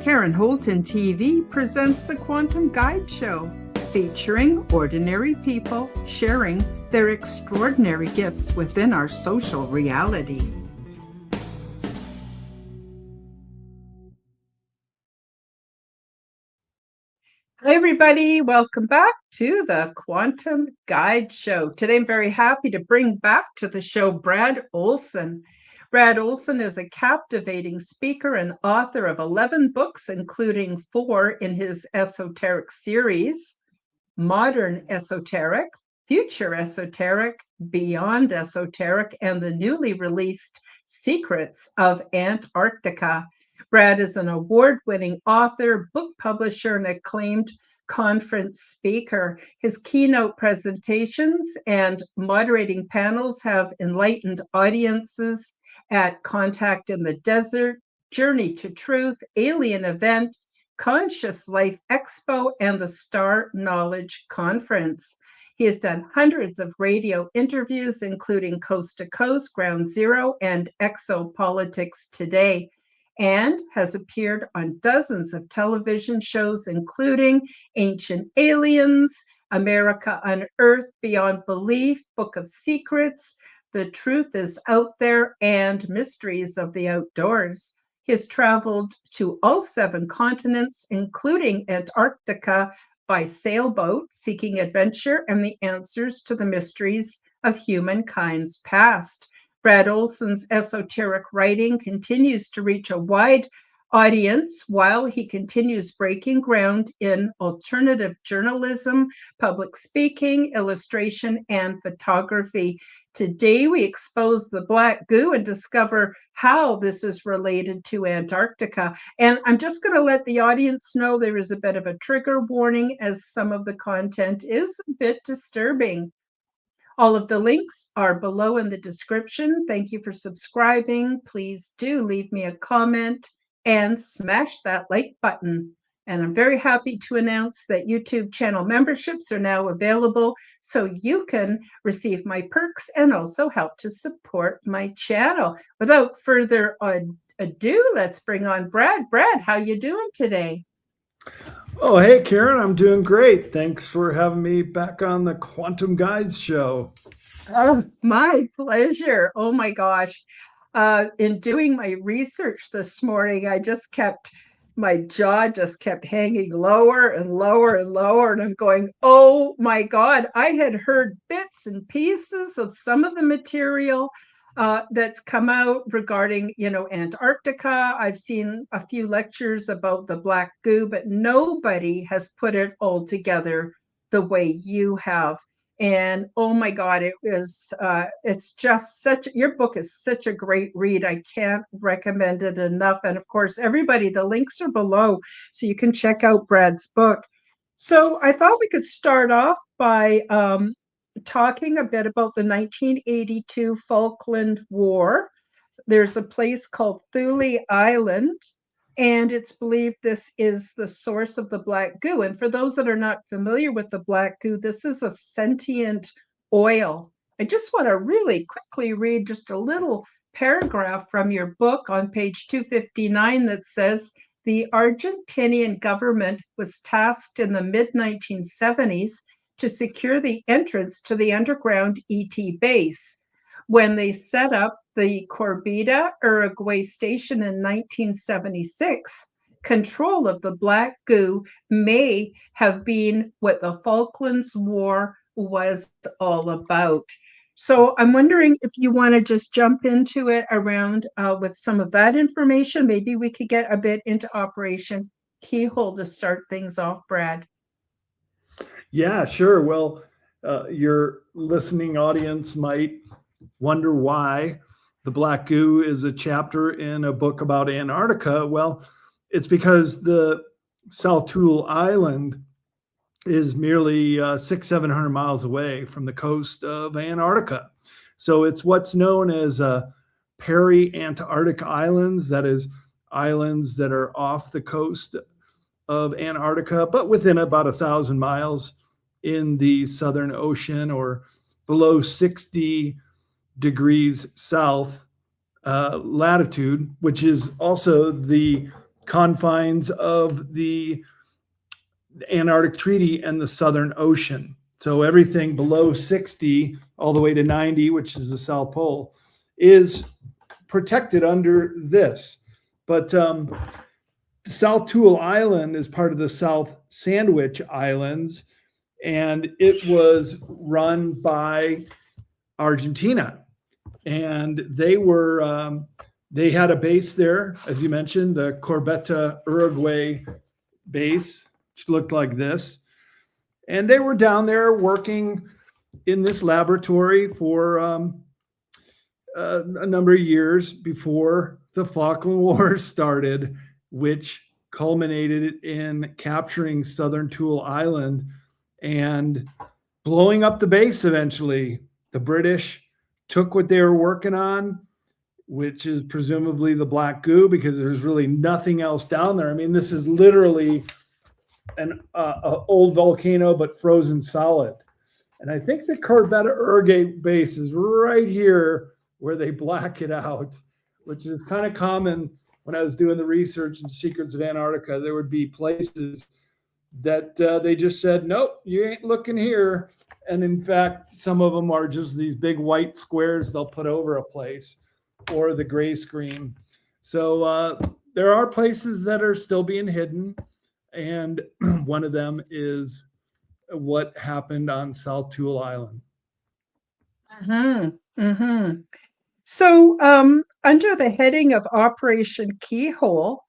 Karen Holton TV presents the Quantum Guide Show, featuring ordinary people sharing their extraordinary gifts within our social reality. Hi, everybody. Welcome back to the Quantum Guide Show. Today, I'm very happy to bring back to the show Brad Olsen. Brad Olsen is a captivating speaker and author of 11 books, including 4 in his esoteric series: Modern Esoteric, Future Esoteric, Beyond Esoteric, and the newly released Secrets of Antarctica. Brad is an award-winning author, book publisher, and acclaimed conference speaker. His keynote presentations and moderating panels have enlightened audiences at Contact in the Desert, Journey to Truth, Alien Event, Conscious Life Expo, and the Star Knowledge Conference. He has done hundreds of radio interviews, including Coast to Coast, Ground Zero, and Exopolitics Today, and has appeared on dozens of television shows, including Ancient Aliens, America Unearthed, Beyond Belief, Book of Secrets, The Truth is Out There, and Mysteries of the Outdoors. He has traveled to all 7 continents, including Antarctica, by sailboat, seeking adventure and the answers to the mysteries of humankind's past. Brad Olsen's esoteric writing continues to reach a wide audience while he continues breaking ground in alternative journalism, public speaking, illustration, and photography. Today, we expose the black goo and discover how this is related to Antarctica. And I'm just going to let the audience know there is a bit of a trigger warning, as some of the content is a bit disturbing. All of the links are below in the description. Thank you for subscribing. Please do leave me a comment and smash that like button. And I'm very happy to announce that YouTube channel memberships are now available, so you can receive my perks and also help to support my channel. Without further ado, let's bring on Brad. Brad, how you doing today? Oh, hey, Karen, I'm doing great. Thanks for having me back on the Quantum Guides show. Oh, my pleasure. Oh my gosh. In doing my research this morning, my jaw just kept hanging lower and lower and lower. And I'm going, oh my God, I had heard bits and pieces of some of the material that's come out regarding, Antarctica. I've seen a few lectures about the black goo, but nobody has put it all together the way you have. And oh my God, it's just your book is such a great read. I can't recommend it enough. And of course, everybody, the links are below, so you can check out Brad's book. So I thought we could start off by talking a bit about the 1982 Falkland War. There's a place called Thule Island, and it's believed this is the source of the black goo. And for those that are not familiar with the black goo, this is a sentient oil. I just want to really quickly read just a little paragraph from your book on page 259 that says, the Argentinian government was tasked in the mid-1970s to secure the entrance to the underground ET base. When they set up the Corbeta, Uruguay station in 1976, control of the black goo may have been what the Falklands War was all about. So I'm wondering if you want to just jump into it around with some of that information. Maybe we could get a bit into Operation Keyhole to start things off, Brad. Yeah, sure. Well, your listening audience might wonder why the black goo is a chapter in a book about Antarctica. Well, it's because the South Thule Island is merely 600-700 miles away from the coast of Antarctica. So it's what's known as peri-Antarctic islands, that is, islands that are off the coast of Antarctica, but within about 1,000 miles in the Southern Ocean, or below 60 degrees south latitude, which is also the confines of the Antarctic Treaty and the Southern Ocean. So everything below 60 all the way to 90, which is the South Pole, is protected under this. But South Tool Island is part of the South Sandwich Islands, and it was run by Argentina. And they had a base there, as you mentioned, the Corbeta Uruguay base, which looked like this. And they were down there working in this laboratory for a number of years before the Falkland Wars started, which culminated in capturing Southern Tool Island and blowing up the base eventually. The British took what they were working on, which is presumably the black goo, because there's really nothing else down there. I mean, this is literally an old volcano, but frozen solid. And I think the Corbeta Uruguay base is right here where they black it out, which is kind of common. When I was doing the research in Secrets of Antarctica, there would be places that they just said, nope, you ain't looking here. And in fact, some of them are just these big white squares they'll put over a place, or the gray screen. So there are places that are still being hidden. And one of them is what happened on South Tool Island. Mm-hmm. Mm-hmm. So under the heading of Operation Keyhole,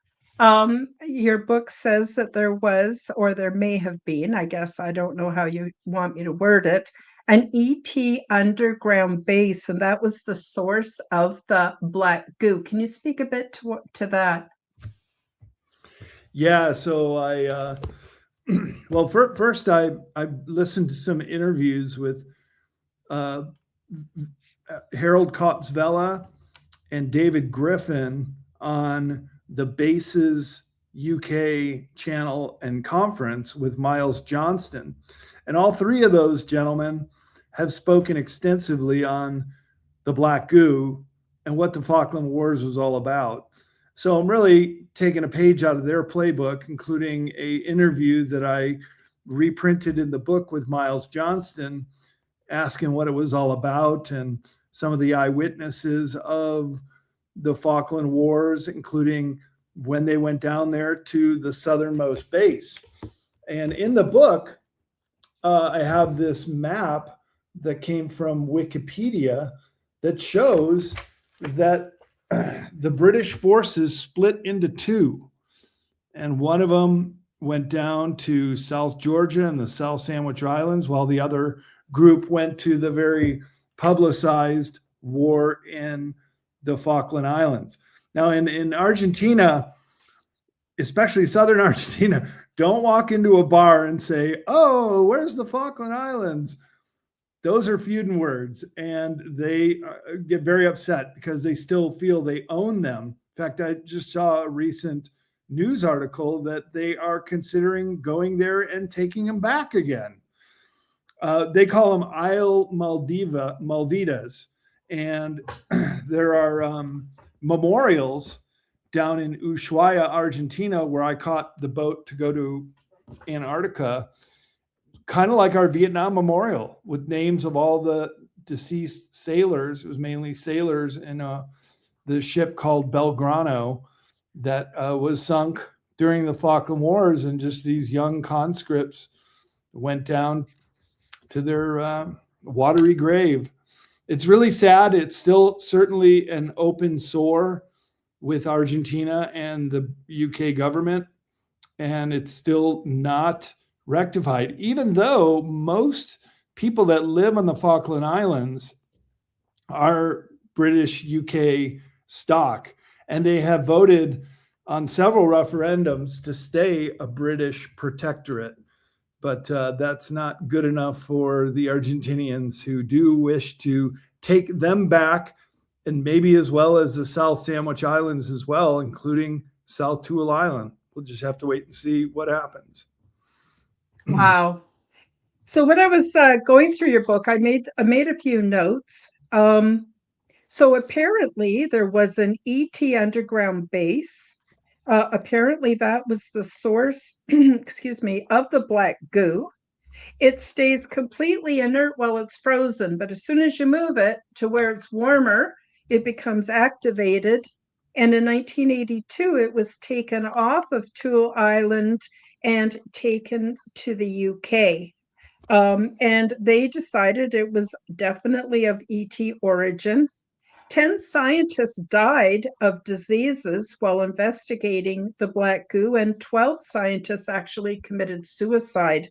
your book says that there was, or there may have been, I guess, I don't know how you want me to word it, an ET underground base, and that was the source of the black goo. Can you speak a bit to that? Yeah, so well, first I listened to some interviews with Harold Kotzvela and David Griffin on the Bases UK channel and conference with Miles Johnston. And all three of those gentlemen have spoken extensively on the black goo and what the Falkland Wars was all about. So I'm really taking a page out of their playbook, including an interview that I reprinted in the book with Miles Johnston, asking what it was all about and some of the eyewitnesses of the Falkland Wars, including when they went down there to the southernmost base. And in the book, I have this map that came from Wikipedia that shows that the British forces split into two, and one of them went down to South Georgia and the South Sandwich Islands, while the other group went to the very publicized war in the Falkland Islands. Now, in Argentina, especially southern Argentina, don't walk into a bar and say, oh, where's the Falkland Islands? Those are feuding words, and they get very upset because they still feel they own them. In fact, I just saw a recent news article that they are considering going there and taking them back again. They call them Isle Malvidas, and there are memorials down in Ushuaia, Argentina, where I caught the boat to go to Antarctica, kind of like our Vietnam Memorial, with names of all the deceased sailors. It was mainly sailors in the ship called Belgrano that was sunk during the Falkland Wars, and just these young conscripts went down to their watery grave. It's really sad. It's still certainly an open sore with Argentina and the UK government, and it's still not rectified, even though most people that live on the Falkland Islands are British UK stock, and they have voted on several referendums to stay a British protectorate. But that's not good enough for the Argentinians, who do wish to take them back, and maybe as well as the South Sandwich Islands as well, including South Tool Island. We'll just have to wait and see what happens. Wow. So when I was going through your book, I made a few notes. So apparently there was an ET underground base Apparently, that was the source, excuse me, of the black goo. It stays completely inert while it's frozen, but as soon as you move it to where it's warmer, it becomes activated. And in 1982, it was taken off of Tool Island and taken to the UK. And they decided it was definitely of ET origin. 10 scientists died of diseases while investigating the black goo, and 12 scientists actually committed suicide.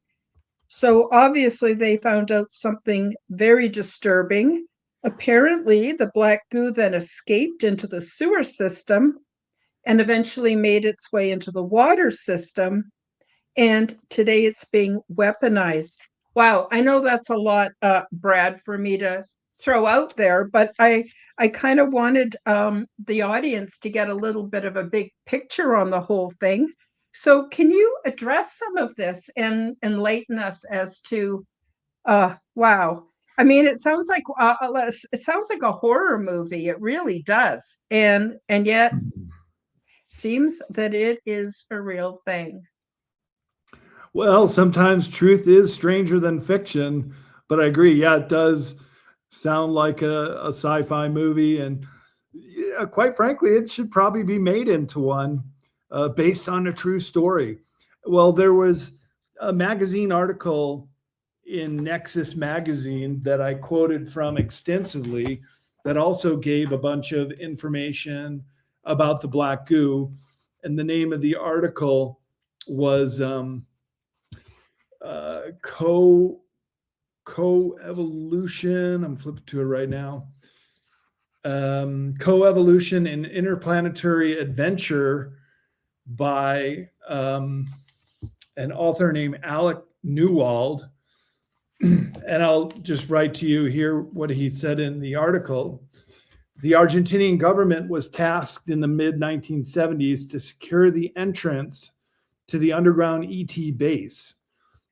So obviously, they found out something very disturbing. Apparently, the black goo then escaped into the sewer system and eventually made its way into the water system. And today it's being weaponized. Wow, I know that's a lot, Brad, for me to throw out there, but I kind of wanted the audience to get a little bit of a big picture on the whole thing. So, can you address some of this and enlighten us as to? Wow, I mean, it sounds like a horror movie. It really does, and yet seems that it is a real thing. Well, sometimes truth is stranger than fiction, but I agree. Yeah, it does sound like a sci-fi movie, and yeah, quite frankly, it should probably be made into one based on a true story. Well, there was a magazine article in Nexus magazine that I quoted from extensively that also gave a bunch of information about the black goo. And the name of the article was co-evolution. I'm flipping to it right now. Co-evolution and interplanetary adventure by an author named Alec Newald. And I'll just write to you here what he said in the article. The Argentinian government was tasked in the mid-1970s to secure the entrance to the underground ET base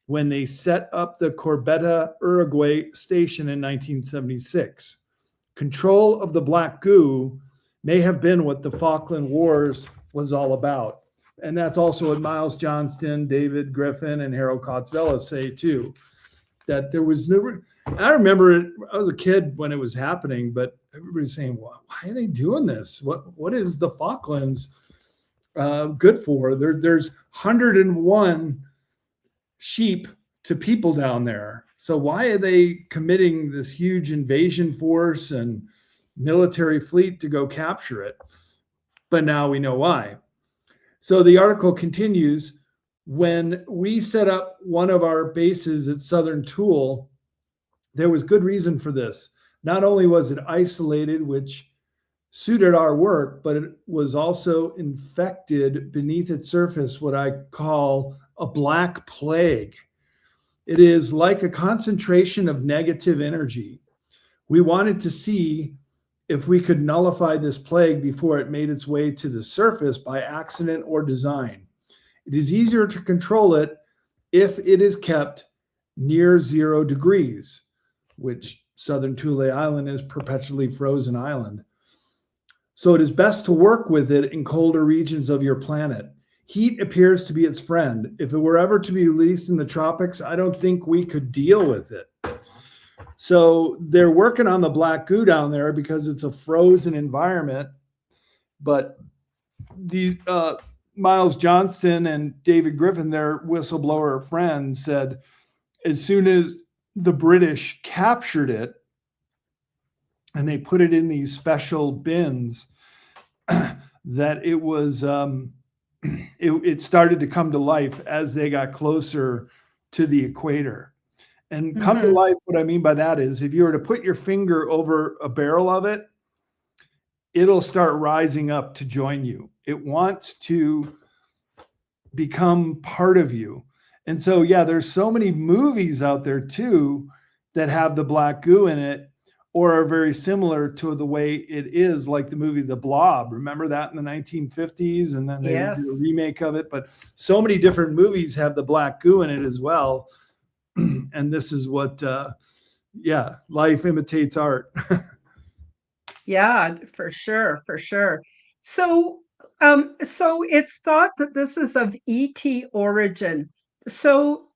when they set up the Corbeta, Uruguay station in 1976. Control of the black goo may have been what the Falkland Wars was all about. And that's also what Miles Johnston, David Griffin, and Harold Kotzvela say too, that there was never, I remember it, I was a kid when it was happening, but everybody's saying, well, why are they doing this? What is the Falklands good for? There's 101 sheep to people down there. So why are they committing this huge invasion force and military fleet to go capture it? But now we know why. So the article continues, when we set up one of our bases at Southern Tool, there was good reason for this. Not only was it isolated, which suited our work, but it was also infected beneath its surface, what I call a black plague. It is like a concentration of negative energy. We wanted to see if we could nullify this plague before it made its way to the surface by accident or design. It is easier to control it if it is kept near 0 degrees, which Southern Thule Island is perpetually frozen island. So it is best to work with it in colder regions of your planet. Heat appears to be its friend. If it were ever to be released in the tropics, I don't think we could deal with it. So they're working on the black goo down there because it's a frozen environment. But the Miles Johnston and David Griffin, their whistleblower friends, said as soon as the British captured it and they put it in these special bins, that it was it started to come to life as they got closer to the equator. And come to life, what I mean by that is if you were to put your finger over a barrel of it, it'll start rising up to join you. It wants to become part of you. And so, yeah, there's so many movies out there too that have the black goo in it or are very similar to the way it is, like the movie The Blob. Remember that in the 1950s? And then they did a remake of it. But so many different movies have the black goo in it as well. And this is what, life imitates art. Yeah, for sure, for sure. So So it's thought that this is of ET origin. So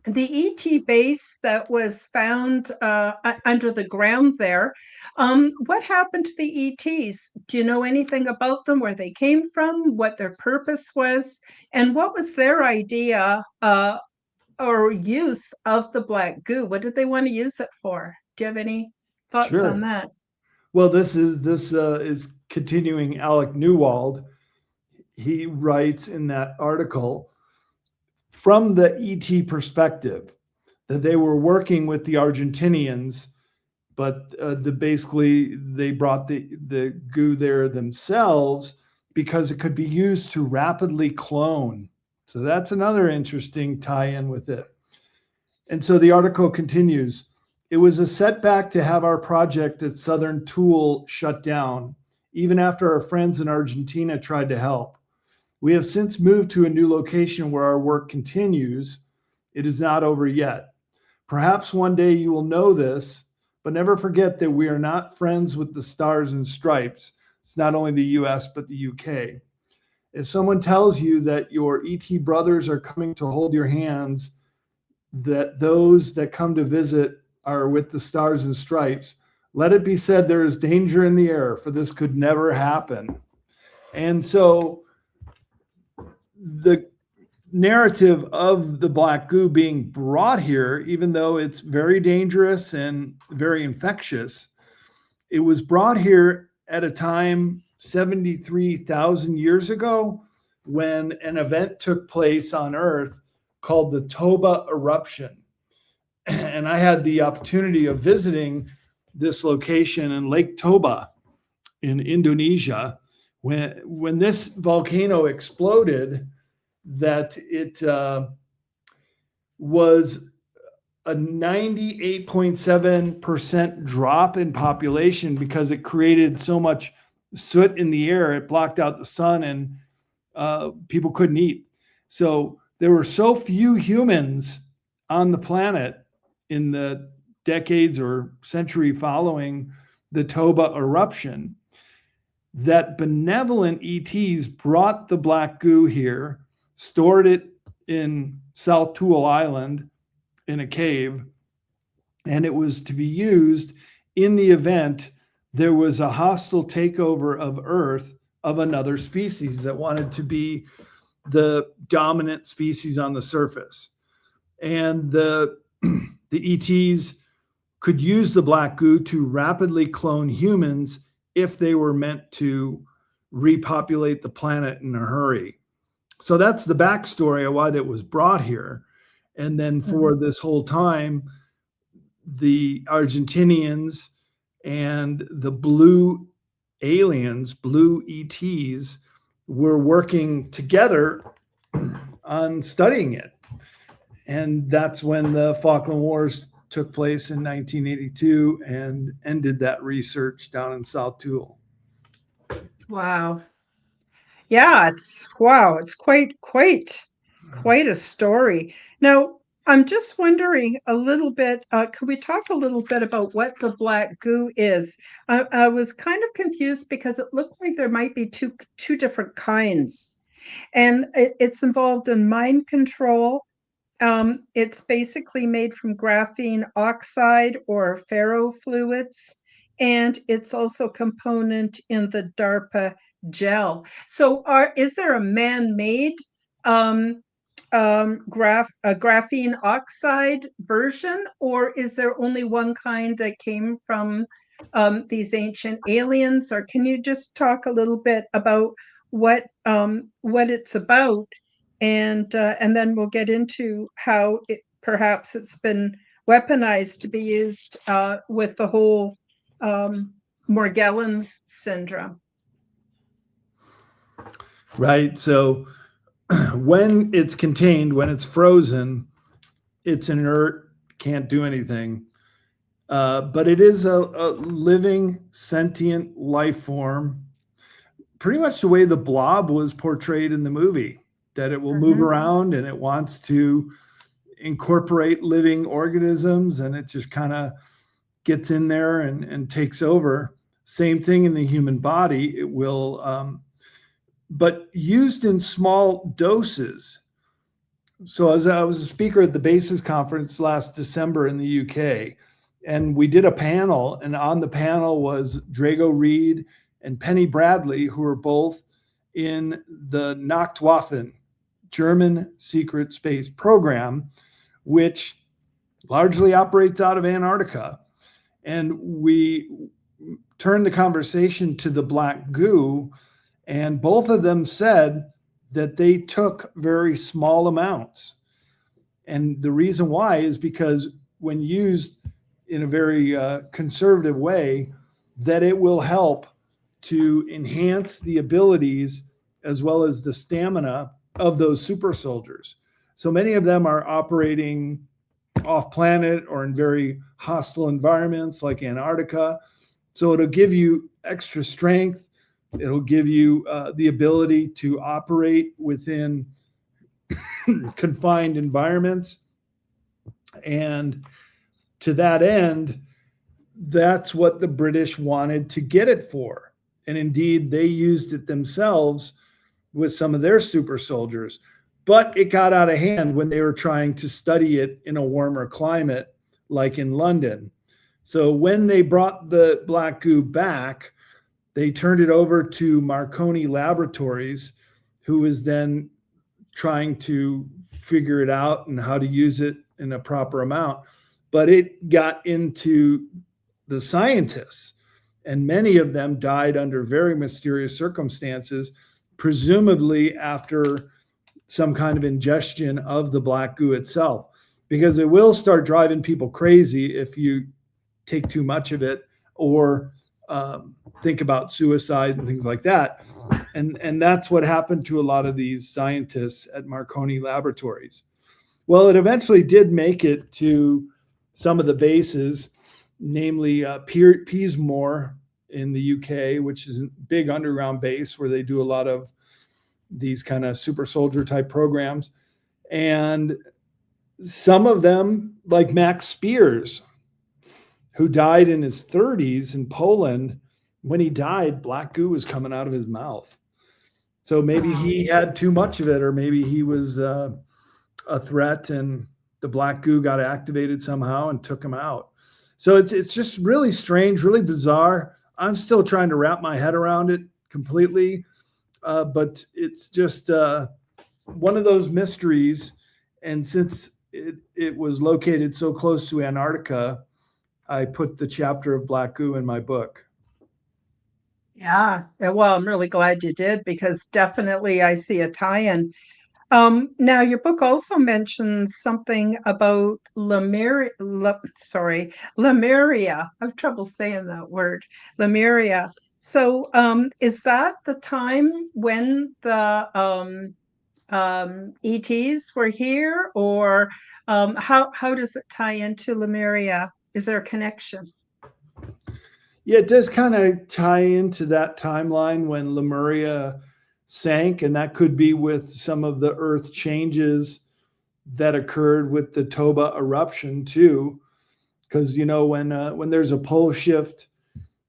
the ET base that was found under the ground there, what happened to the ETs? Do you know anything about them, where they came from, what their purpose was, and what was their idea or use of the black goo? What did they want to use it for? Do you have any thoughts on Sure. that? Well, this is continuing Alec Newald. He writes in that article from the ET perspective that they were working with the Argentinians, but basically they brought the goo there themselves because it could be used to rapidly clone. So that's another interesting tie-in with it. And so the article continues. It was a setback to have our project at Southern Tool shut down, even after our friends in Argentina tried to help. We have since moved to a new location where our work continues. It is not over yet. Perhaps one day you will know this, but never forget that we are not friends with the Stars and Stripes. It's not only the US, but the UK. If someone tells you that your ET brothers are coming to hold your hands, that those that come to visit are with the Stars and Stripes, let it be said there is danger in the air, for this could never happen. And so the narrative of the black goo being brought here, even though it's very dangerous and very infectious, it was brought here at a time 73,000 years ago when an event took place on Earth called the Toba eruption. And I had the opportunity of visiting this location in Lake Toba in Indonesia when this volcano exploded, that it was a 98.7% drop in population because it created so much soot in the air. It blocked out the sun and people couldn't eat. So there were so few humans on the planet in the decades or century following the Toba eruption that benevolent ETs brought the black goo here, stored it in South Tool Island in a cave, and it was to be used in the event there was a hostile takeover of Earth of another species that wanted to be the dominant species on the surface. And the ETs could use the black goo to rapidly clone humans if they were meant to repopulate the planet in a hurry. So that's the backstory of why that was brought here. And then for this whole time, the Argentinians and the blue aliens, blue ETs, were working together on studying it. And that's when the Falkland Wars took place in 1982 and ended that research down in South Tool. Wow. Yeah, it's wow, it's quite a story. Now, I'm just wondering a little bit, could we talk a little bit about what the black goo is? I was kind of confused because it looked like there might be two different kinds, and it's involved in mind control. It's basically made from graphene oxide or ferrofluids, and it's also a component in the DARPA gel. So is there a man-made um, graphene oxide version, or is there only one kind that came from these ancient aliens? Or can you just talk a little bit about what it's about, and then we'll get into how perhaps it's been weaponized to be used with the whole Morgellons syndrome. Right. So when it's contained, when it's frozen, it's inert, can't do anything. But it is a living, sentient life form, pretty much the way the blob was portrayed in the movie, that it will move around and it wants to incorporate living organisms, and it just kind of gets in there and takes over. Same thing in the human body. It will but used in small doses. So as I was a speaker at the BASIS conference last December in the UK, and we did a panel, and on the panel was Drago Reed and Penny Bradley, who are both in the Nachtwaffen, German secret space program, which largely operates out of Antarctica. And we turned the conversation to the black goo, and both of them said that they took very small amounts. And the reason why is because when used in a very conservative way, that it will help to enhance the abilities as well as the stamina of those super soldiers. So many of them are operating off planet or in very hostile environments like Antarctica. So it'll give you extra strength. It'll give you the ability to operate within confined environments. And to that end, that's what the British wanted to get it for. And indeed, they used it themselves with some of their super soldiers. But it got out of hand when they were trying to study it in a warmer climate, like in London. So when they brought the black goo back, they turned it over to Marconi Laboratories, who was then trying to figure it out and how to use it in a proper amount. But it got into the scientists, and many of them died under very mysterious circumstances, presumably after some kind of ingestion of the black goo itself, because it will start driving people crazy if you take too much of it or think about suicide and things like that. And that's what happened to a lot of these scientists at Marconi Laboratories. Well, it eventually did make it to some of the bases, namely Peasmore in the UK, which is a big underground base where they do a lot of these kind of super soldier type programs. And some of them, like Max Spears, who died in his 30s in Poland, when he died, black goo was coming out of his mouth. So maybe he had too much of it, or maybe he was a threat and the black goo got activated somehow and took him out. So it's just really strange, really bizarre. I'm still trying to wrap my head around it completely. But it's just one of those mysteries. And since it was located so close to Antarctica, I put the chapter of black goo in my book. Yeah, well, I'm really glad you did, because definitely I see a tie-in. Now, your book also mentions something about Lemuria. Lemuria. I have trouble saying that word, Lemuria. So, is that the time when the ETs were here, or how does it tie into Lemuria? Is there a connection? Yeah, it does kind of tie into that timeline when Lemuria sank, and that could be with some of the Earth changes that occurred with the Toba eruption too. Because when there's a pole shift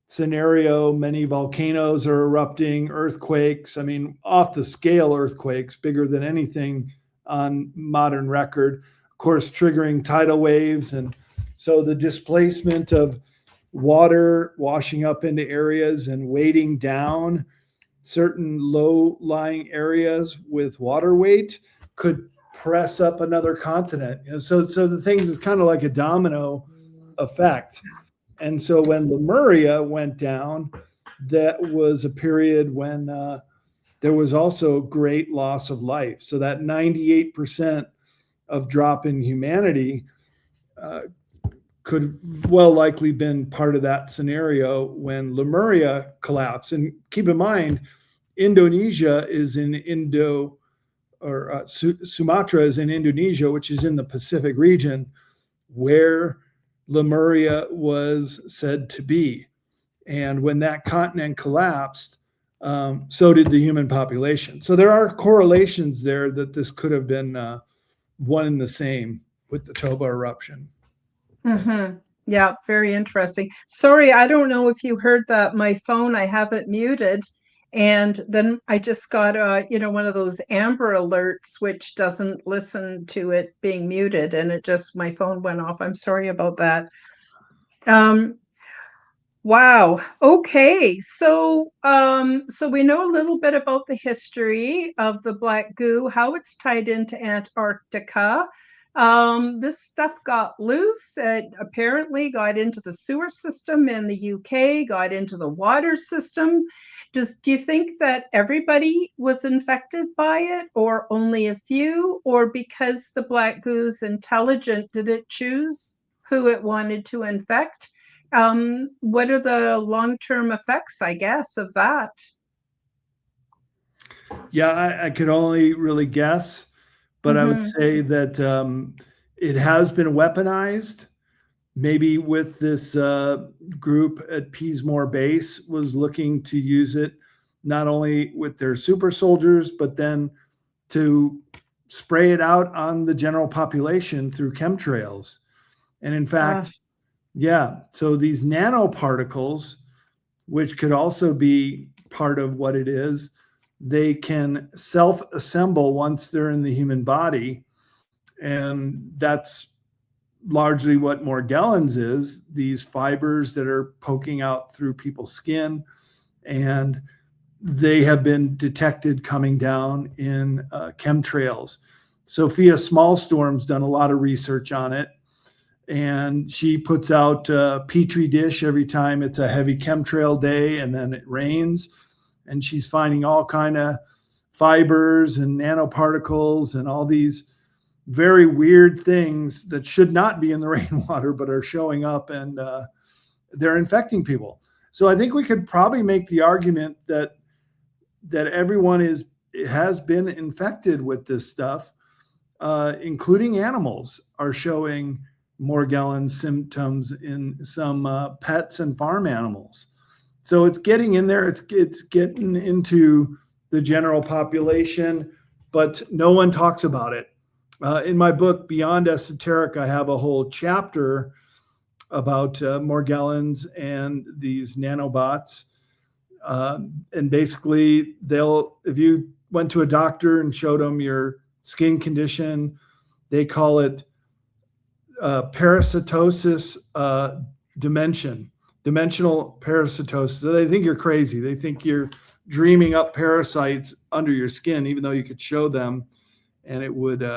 scenario, many volcanoes are erupting, earthquakes. I mean, off the scale earthquakes, bigger than anything on modern record. Of course, triggering tidal waves, and so the displacement of water washing up into areas and weighting down certain low-lying areas with water weight could press up another continent. So the things is kind of like a domino effect. And so when Lemuria went down, that was a period when there was also great loss of life. So that 98% of drop in humanity could well likely been part of that scenario when Lemuria collapsed. And keep in mind, Indonesia is in Sumatra is in Indonesia, which is in the Pacific region, where Lemuria was said to be. And when that continent collapsed, so did the human population. So there are correlations there that this could have been one and the same with the Toba eruption. Mm-hmm. Yeah, very interesting. Sorry, I don't know if you heard that. My phone, I have it muted, And then I just got one of those Amber alerts, which doesn't listen to it being muted, and my phone went off. I'm sorry about that. Wow. Okay. So we know a little bit about the history of the black goo, how it's tied into Antarctica. This stuff got loose. It apparently got into the sewer system in the UK, got into the water system. Do you think that everybody was infected by it, or only a few? Or because the black goo's intelligent, did it choose who it wanted to infect? What are the long-term effects, I guess, of that? Yeah, I could only really guess, but I would say that it has been weaponized. Maybe with this group at Peasmore Base was looking to use it not only with their super soldiers, but then to spray it out on the general population through chemtrails. And in fact, yeah, so these nanoparticles, which could also be part of what it is, they can self-assemble once they're in the human body. And that's largely what Morgellons is, these fibers that are poking out through people's skin. And they have been detected coming down in chemtrails. Sophia Smallstorm's done a lot of research on it. And she puts out a Petri dish every time it's a heavy chemtrail day and then it rains. And she's finding all kind of fibers and nanoparticles and all these very weird things that should not be in the rainwater, but are showing up, and they're infecting people. So I think we could probably make the argument that everyone has been infected with this stuff, including animals are showing Morgellons symptoms in some pets and farm animals. So it's getting in there. It's getting into the general population, but no one talks about it. In my book, Beyond Esoteric, I have a whole chapter about Morgellons and these nanobots. And basically, if you went to a doctor and showed them your skin condition, they call it parasitosis dimensional parasitosis. So they think you're crazy. They think you're dreaming up parasites under your skin, even though you could show them and it would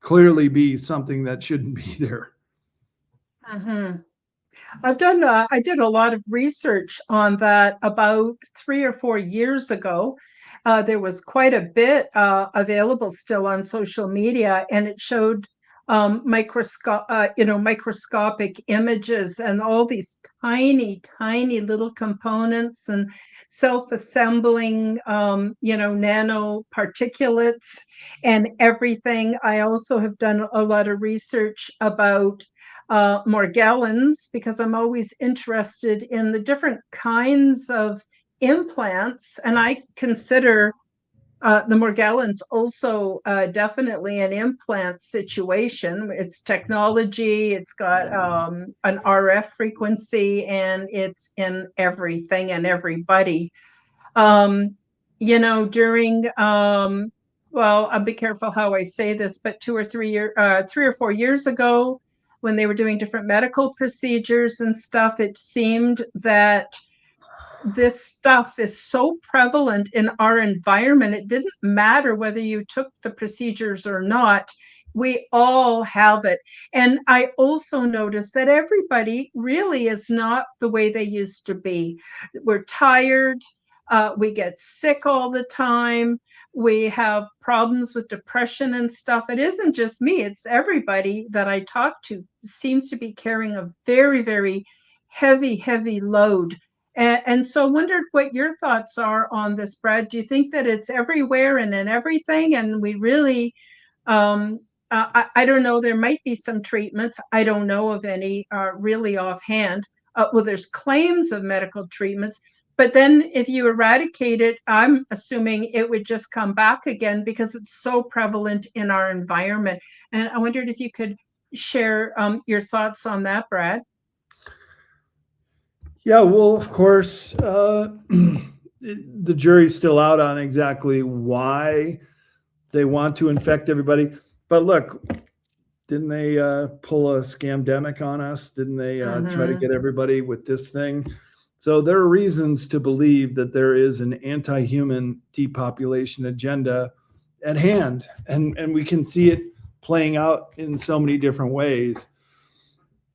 clearly be something that shouldn't be there. I did a lot of research on that about 3 or 4 years ago. There was quite a bit available still on social media, and it showed microscopic images and all these tiny, tiny little components and self-assembling, nanoparticulates and everything. I also have done a lot of research about Morgellons, because I'm always interested in the different kinds of implants, and I consider the Morgellons also definitely an implant situation. It's technology, it's got an RF frequency, and it's in everything and everybody. During well, I'll be careful how I say this, but 3 or 4 years ago, when they were doing different medical procedures and stuff, it seemed that this stuff is so prevalent in our environment. It didn't matter whether you took the procedures or not. We all have it. And I also noticed that everybody really is not the way they used to be. We're tired. We get sick all the time. We have problems with depression and stuff. It isn't just me, it's everybody that I talk to seems to be carrying a very, very heavy, heavy load. And so I wondered what your thoughts are on this, Brad. Do you think that it's everywhere and in everything? And we really, I don't know, there might be some treatments. I don't know of any really offhand. Well, there's claims of medical treatments, but then if you eradicate it, I'm assuming it would just come back again because it's so prevalent in our environment. And I wondered if you could share your thoughts on that, Brad. Yeah, well, of course, the jury's still out on exactly why they want to infect everybody. But look, didn't they pull a scamdemic on us? Didn't they try to get everybody with this thing? So there are reasons to believe that there is an anti-human depopulation agenda at hand, and we can see it playing out in so many different ways.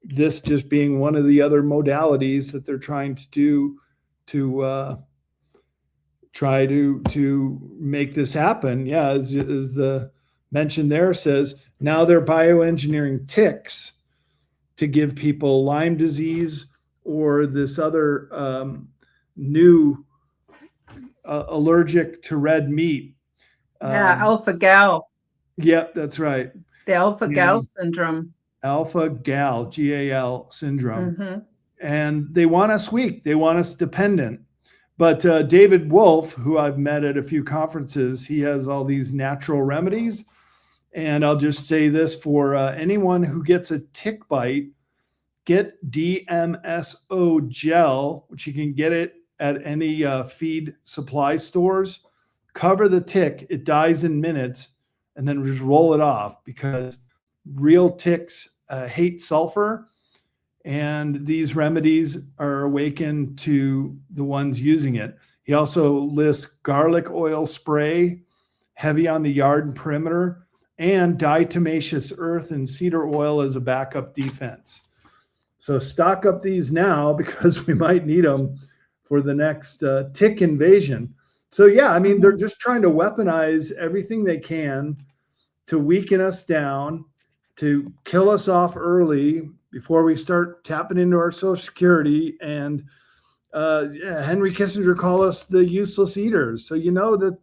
This just being one of the other modalities that they're trying to do to try to make this happen. Yeah, as the mention there says, now they're bioengineering ticks to give people Lyme disease or this other new allergic to red meat. Alpha-gal. Yep, that's right. The alpha-gal syndrome. Alpha-gal, GAL syndrome. And they want us weak. They want us dependent. But David Wolf, who I've met at a few conferences, he has all these natural remedies. And I'll just say this for anyone who gets a tick bite, get DMSO gel, which you can get it at any feed supply stores. Cover the tick. It dies in minutes, and then just roll it off, because real ticks hate sulfur. And these remedies are awakened to the ones using it. He also lists garlic oil spray, heavy on the yard and perimeter, and diatomaceous earth and cedar oil as a backup defense. So stock up these now, because we might need them for the next tick invasion. So yeah, I mean, they're just trying to weaponize everything they can to weaken us down, to kill us off early before we start tapping into our Social Security. And Henry Kissinger called us the useless eaters. So you know that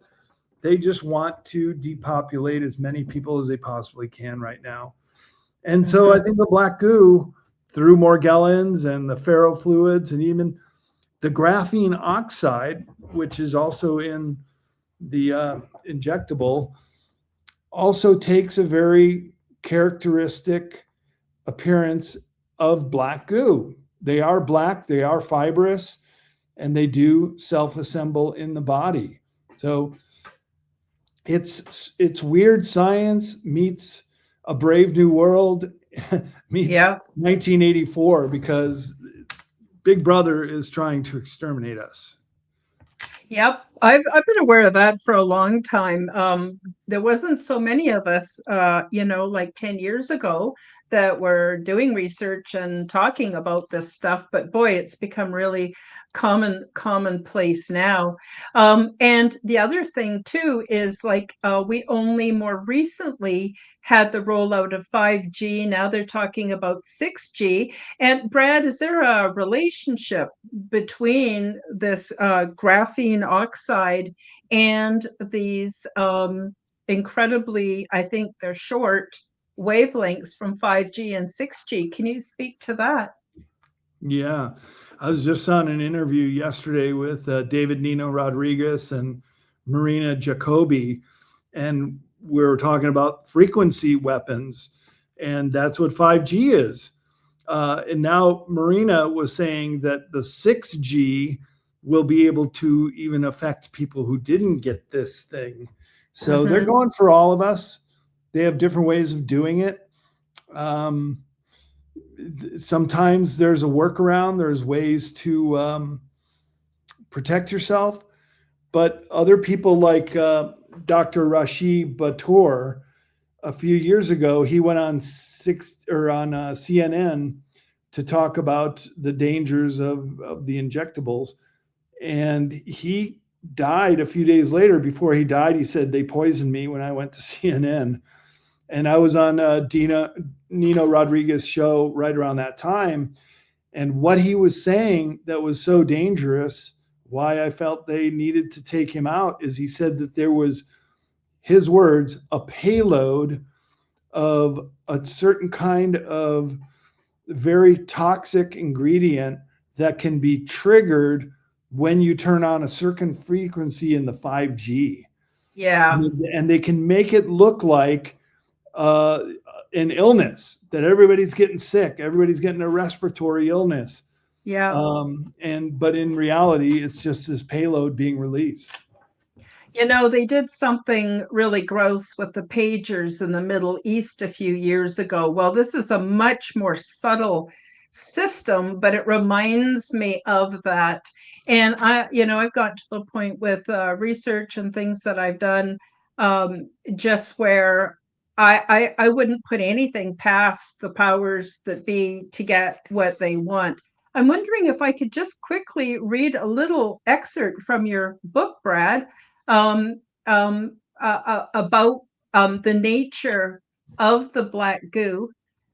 they just want to depopulate as many people as they possibly can right now. And so I think the black goo, through Morgellons and the ferrofluids and even the graphene oxide, which is also in the injectable, also takes a very characteristic appearance of black goo. They are black, they are fibrous, and they do self-assemble in the body. So it's weird science meets a brave new world meets 1984, because Big Brother is trying to exterminate us. Yep, I've been aware of that for a long time. There wasn't so many of us, like 10 years ago, that were doing research and talking about this stuff. But boy, it's become really commonplace now. And the other thing too is we only more recently had the rollout of 5G. Now they're talking about 6G. And Brad, is there a relationship between this graphene oxide and these incredibly, I think they're short wavelengths from 5G and 6G? Can you speak to that? Yeah, I was just on an interview yesterday with David Nino Rodriguez and Marina Jacobi, and we were talking about frequency weapons, and that's what 5G is. And now Marina was saying that the 6G will be able to even affect people who didn't get this thing. So they're going for all of us. They have different ways of doing it. Sometimes there's a workaround. There's ways to protect yourself. But other people like Dr. Rashi Bator, a few years ago, he went on CNN to talk about the dangers of the injectables. And he died a few days later. Before he died, he said, they poisoned me when I went to CNN. And I was on Nino Rodriguez's show right around that time. And what he was saying that was so dangerous, why I felt they needed to take him out, is he said that there was, his words, a payload of a certain kind of very toxic ingredient that can be triggered when you turn on a certain frequency in the 5G. Yeah. And they can make it look like an illness, that everybody's getting sick, everybody's getting a respiratory illness. Yeah. But in reality, it's just this payload being released. They did something really gross with the pagers in the Middle East a few years ago. Well, this is a much more subtle system, but it reminds me of that. And I've gotten to the point with research and things that I've done, just where I wouldn't put anything past the powers that be to get what they want. I'm wondering if I could just quickly read a little excerpt from your book, Brad, about the nature of the black goo.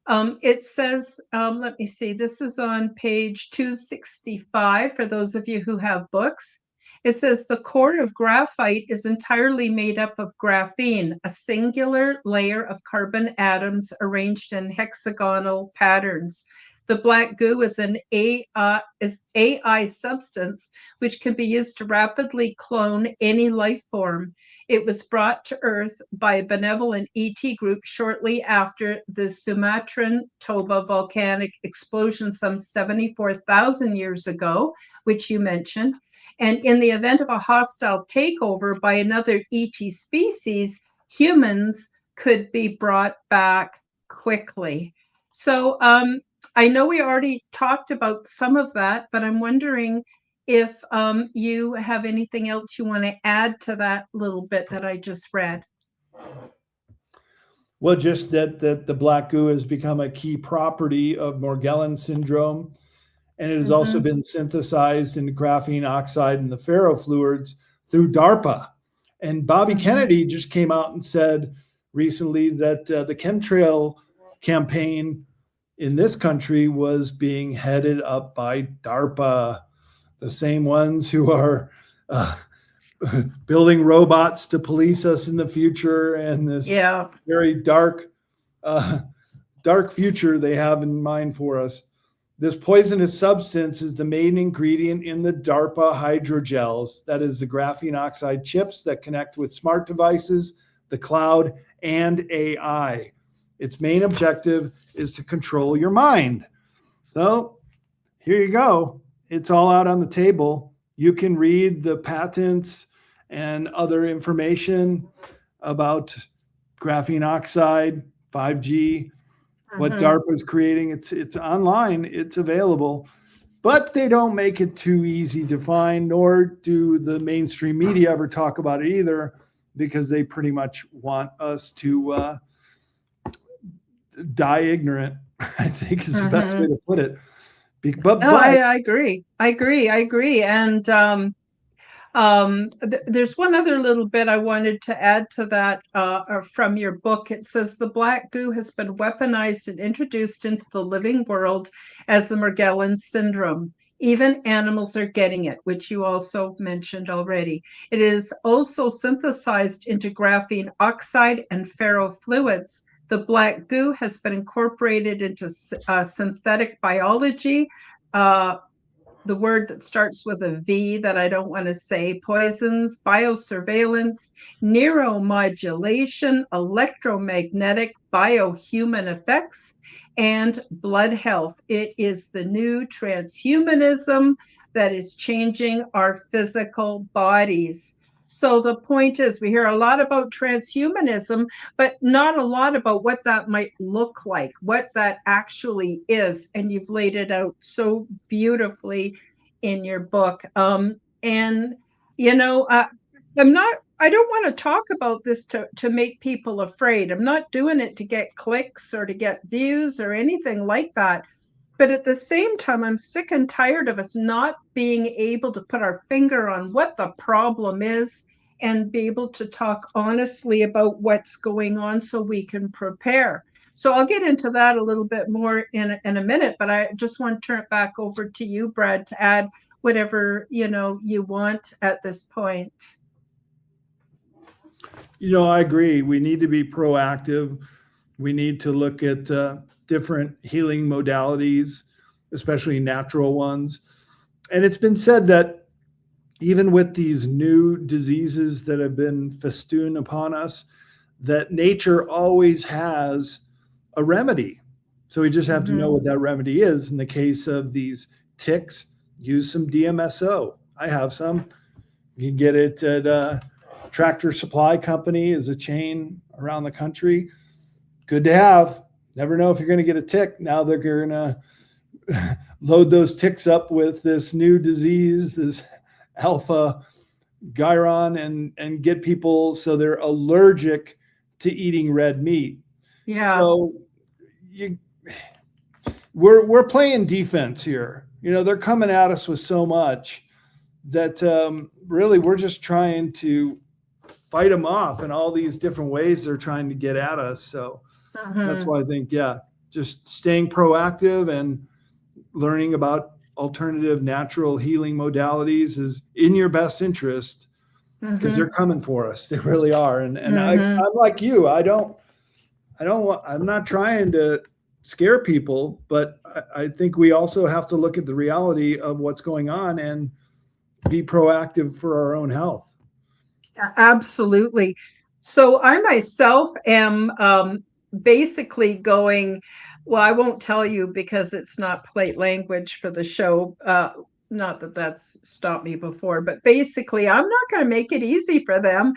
It says, let me see, this is on page 265 for those of you who have books. It says the core of graphite is entirely made up of graphene, a singular layer of carbon atoms arranged in hexagonal patterns. The black goo is an AI substance which can be used to rapidly clone any life form. It was brought to Earth by a benevolent ET group shortly after the Sumatran Toba volcanic explosion some 74,000 years ago, which you mentioned. And in the event of a hostile takeover by another ET species, humans could be brought back quickly. So I know we already talked about some of that, but I'm wondering if you have anything else you want to add to that little bit that I just read. Well, just that the black goo has become a key property of Morgellons syndrome, and it has also been synthesized into graphene oxide and the ferrofluids through DARPA. And Bobby Kennedy just came out and said recently that the chemtrail campaign in this country was being headed up by DARPA, the same ones who are building robots to police us in the future, and this very dark future they have in mind for us. This poisonous substance is the main ingredient in the DARPA hydrogels. That is the graphene oxide chips that connect with smart devices, the cloud, and AI. Its main objective is to control your mind. So here you go. It's all out on the table. You can read the patents and other information about graphene oxide, 5G, what DARPA is creating. It's online, it's available, but they don't make it too easy to find, nor do the mainstream media ever talk about it either, because they pretty much want us to die ignorant, I think is the best way to put it. I agree. And there's one other little bit I wanted to add to that from your book. It says the black goo has been weaponized and introduced into the living world as the Morgellons syndrome. Even animals are getting it, which you also mentioned already. It is also synthesized into graphene oxide and ferrofluids. The black goo has been incorporated into synthetic biology, the word that starts with a V that I don't want to say, poisons, biosurveillance, neuromodulation, electromagnetic, biohuman effects, and blood health. It is the new transhumanism that is changing our physical bodies. So the point is, we hear a lot about transhumanism, but not a lot about what that might look like, what that actually is. And you've laid it out so beautifully in your book. I don't want to talk about this to make people afraid. I'm not doing it to get clicks or to get views or anything like that. But at the same time, I'm sick and tired of us not being able to put our finger on what the problem is and be able to talk honestly about what's going on so we can prepare. So I'll get into that a little bit more in a minute, but I just want to turn it back over to you, Brad, to add whatever you want at this point. I agree. We need to be proactive. We need to look at different healing modalities, especially natural ones. And it's been said that even with these new diseases that have been festooned upon us, that nature always has a remedy. So we just have to know what that remedy is. In the case of these ticks, use some DMSO. I have some. You can get it at Tractor Supply Company is a chain around the country. Good to have. Never know if you're going to get a tick. Now they're going to load those ticks up with this new disease, this alpha gyron, and get people so they're allergic to eating red meat. Yeah. So we're playing defense here. They're coming at us with so much that really we're just trying to fight them off in all these different ways they're trying to get at us. So that's why I think, just staying proactive and learning about alternative natural healing modalities is in your best interest, because they're coming for us. They really are. And I'm like you. I'm not trying to scare people, but I think we also have to look at the reality of what's going on and be proactive for our own health. Absolutely. So I myself am basically going, well, I won't tell you because it's not polite language for the show. Not that that's stopped me before, but basically I'm not going to make it easy for them.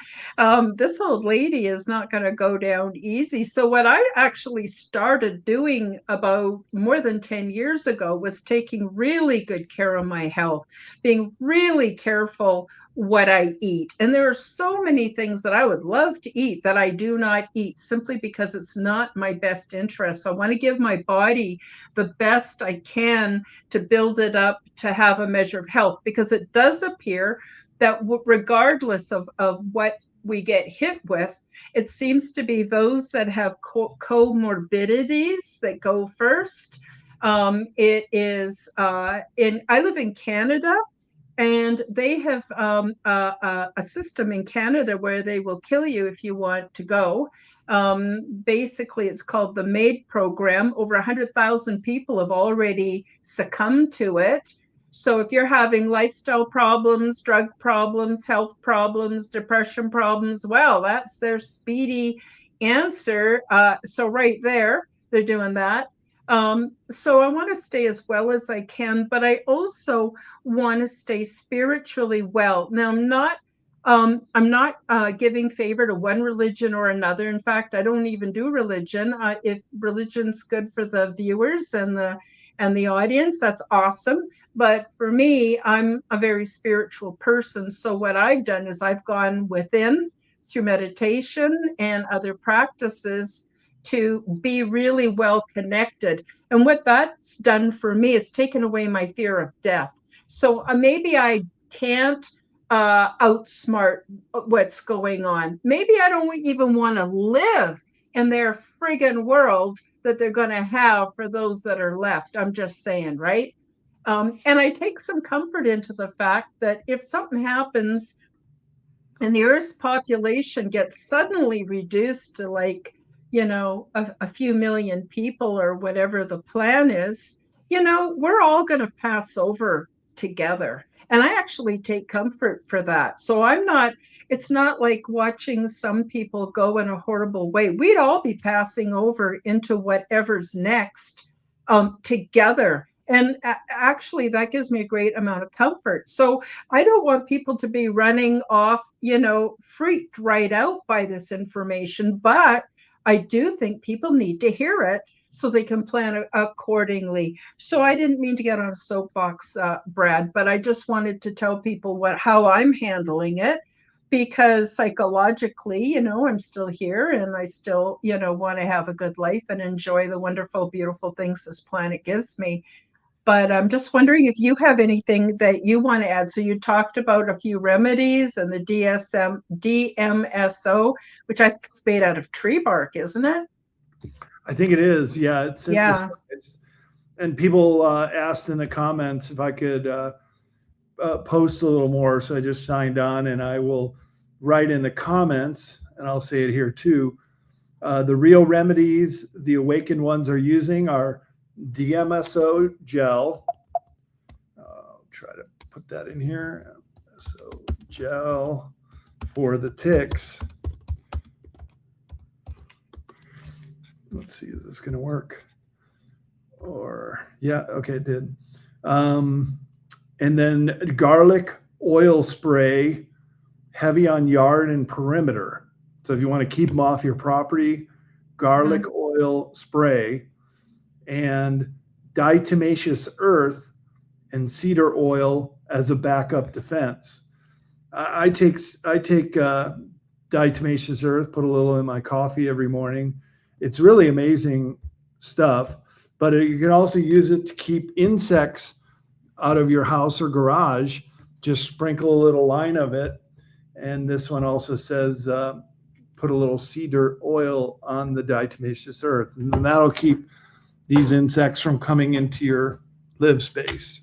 This old lady is not going to go down easy. So what I actually started doing about more than 10 years ago was taking really good care of my health, being really careful what I eat. And there are so many things that I would love to eat that I do not eat simply because it's not my best interest. I want to give my body the best I can to build it up to have a measure of health, because it does appear that regardless of what we get hit with, it seems to be those that have comorbidities that go first. It is I live in Canada, and they have a system in Canada where they will kill you if you want to go. Basically, it's called the MAID program. Over 100,000 people have already succumbed to it. So if you're having lifestyle problems, drug problems, health problems, depression problems, well, that's their speedy answer. So right there, they're doing that. So I want to stay as well as I can, but I also want to stay spiritually well. Now, I'm not giving favor to one religion or another. In fact, I don't even do religion. If religion's good for the viewers and the audience, that's awesome. But for me, I'm a very spiritual person. So what I've done is I've gone within through meditation and other practices to be really well connected. And what that's done for me is taken away my fear of death. So maybe I can't outsmart what's going on. Maybe I don't even want to live in their friggin' world that they're going to have for those that are left. I'm just saying, right? And I take some comfort into the fact that if something happens and the Earth's population gets suddenly reduced to a few million people or whatever the plan is, we're all going to pass over together. And I actually take comfort for that. So it's not like watching some people go in a horrible way. We'd all be passing over into whatever's next together. And actually, that gives me a great amount of comfort. So I don't want people to be running off, freaked right out by this information, but I do think people need to hear it so they can plan accordingly. So I didn't mean to get on a soapbox, Brad, but I just wanted to tell people how I'm handling it, because psychologically, I'm still here and I still, want to have a good life and enjoy the wonderful, beautiful things this planet gives me. But I'm just wondering if you have anything that you want to add. So you talked about a few remedies and the DMSO, which I think is made out of tree bark, isn't it? I think it is. Yeah. Yeah. And people asked in the comments if I could post a little more. So I just signed on, and I will write in the comments, and I'll say it here too. The real remedies the awakened ones are using are DMSO gel. I'll try to put that in here. So gel for the ticks. Let's see, is this going to work? Yeah, okay, it did. And then garlic oil spray, heavy on yard and perimeter. So if you want to keep them off your property, garlic oil spray, and diatomaceous earth and cedar oil as a backup defense. I take diatomaceous earth, put a little in my coffee every morning. It's really amazing stuff, but you can also use it to keep insects out of your house or garage. Just sprinkle a little line of it. And this one also says, put a little cedar oil on the diatomaceous earth, and that'll keep these insects from coming into your live space.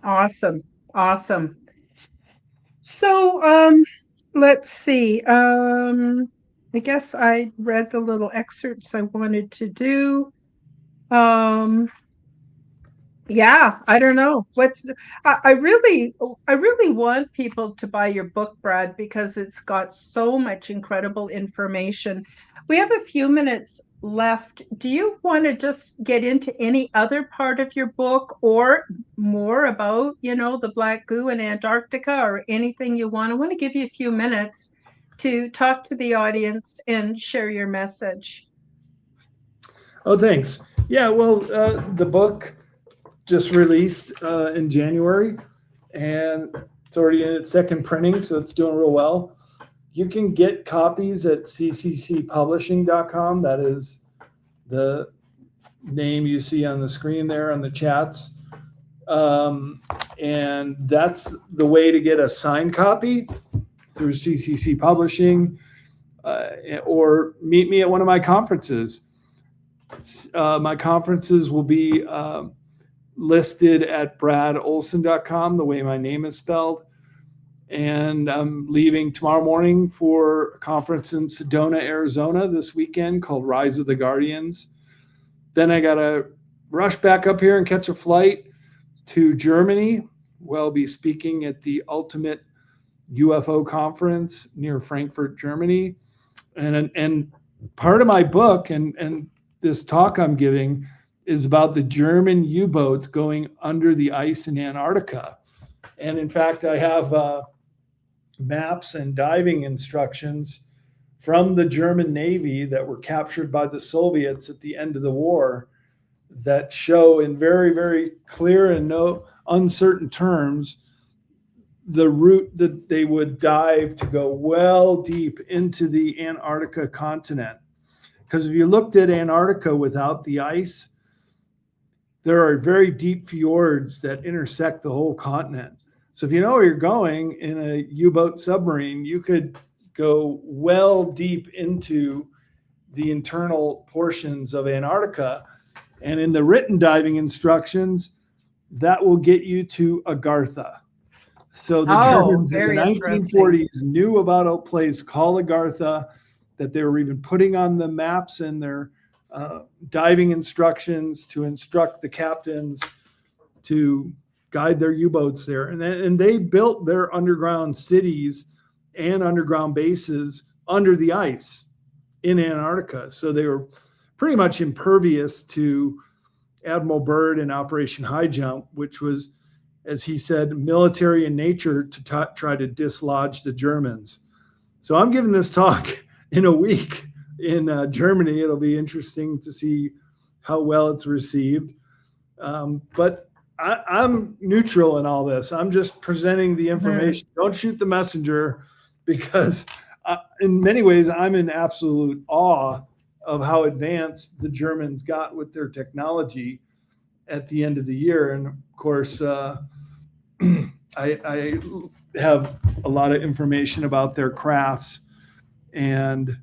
Awesome. Awesome. So let's see. I guess I read the little excerpts I wanted to do. Yeah, I don't know. I really want people to buy your book, Brad, because it's got so much incredible information. We have a few minutes left. Do you want to just get into any other part of your book or more about, the black goo in Antarctica or anything you want? I want to give you a few minutes to talk to the audience and share your message. Oh, thanks. Yeah, well, the book just released in January, and it's already in its second printing, so it's doing real well. You can get copies at cccpublishing.com. That is the name you see on the screen there on the chats. And that's the way to get a signed copy, through CCC Publishing, or meet me at one of my conferences. My conferences will be listed at bradolsen.com, the way my name is spelled. And I'm leaving tomorrow morning for a conference in Sedona, Arizona this weekend called Rise of the Guardians. Then I got to rush back up here and catch a flight to Germany, where I'll be speaking at the Ultimate UFO Conference near Frankfurt, Germany. And part of my book and this talk I'm giving is about the German U-boats going under the ice in Antarctica. And in fact, I have maps and diving instructions from the German Navy that were captured by the Soviets at the end of the war that show in very, very clear and no uncertain terms the route that they would dive to go well deep into the Antarctica continent. Because if you looked at Antarctica without the ice, there are very deep fjords that intersect the whole continent. So if you know where you're going in a U-boat submarine, you could go well deep into the internal portions of Antarctica. And in the written diving instructions, that will get you to Agartha. So the Germans in the 1940s knew about a place called Agartha that they were even putting on the maps in their diving instructions to instruct the captains to guide their U-boats there. And they built their underground cities and underground bases under the ice in Antarctica. So they were pretty much impervious to Admiral Byrd and Operation High Jump, which was, as he said, military in nature to try to dislodge the Germans. So I'm giving this talk in a week in Germany. It'll be interesting to see how well it's received. But I'm neutral in all this. I'm just presenting the information. Don't shoot the messenger, because in many ways, I'm in absolute awe of how advanced the Germans got with their technology at the end of the year. And of course, I have a lot of information about their crafts, and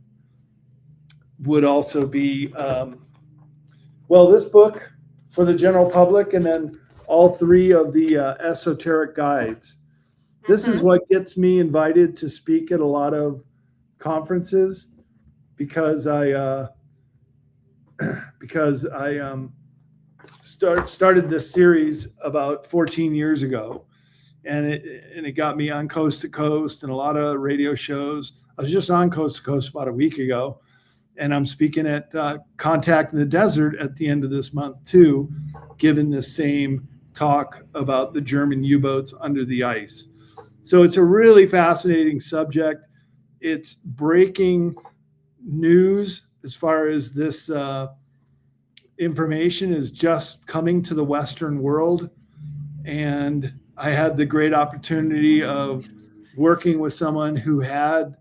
would also be, this book for the general public, and then all three of the esoteric guides. This is what gets me invited to speak at a lot of conferences, because I started this series about 14 years ago, and it got me on Coast to Coast and a lot of radio shows. I was just on Coast to Coast about a week ago, And I'm speaking at Contact in the Desert at the end of this month too, giving the same talk about the German U-boats under the ice. So it's a really fascinating subject. It's breaking news as far as this information is just coming to the Western world. And I had the great opportunity of working with someone who had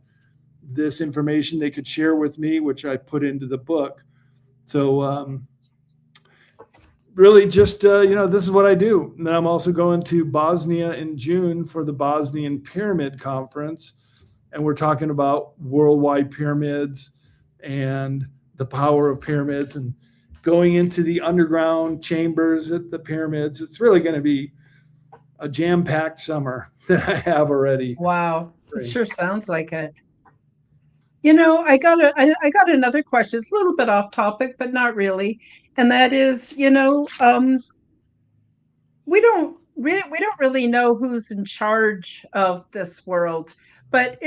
this information they could share with me, which I put into the book. So really just, this is what I do. And then I'm also going to Bosnia in June for the Bosnian Pyramid Conference. And we're talking about worldwide pyramids and the power of pyramids and going into the underground chambers at the pyramids. It's really going to be a jam-packed summer that I have already. Wow, it sure sounds like it. I got another question. It's a little bit off topic, but not really. And that is, we don't really know who's in charge of this world, but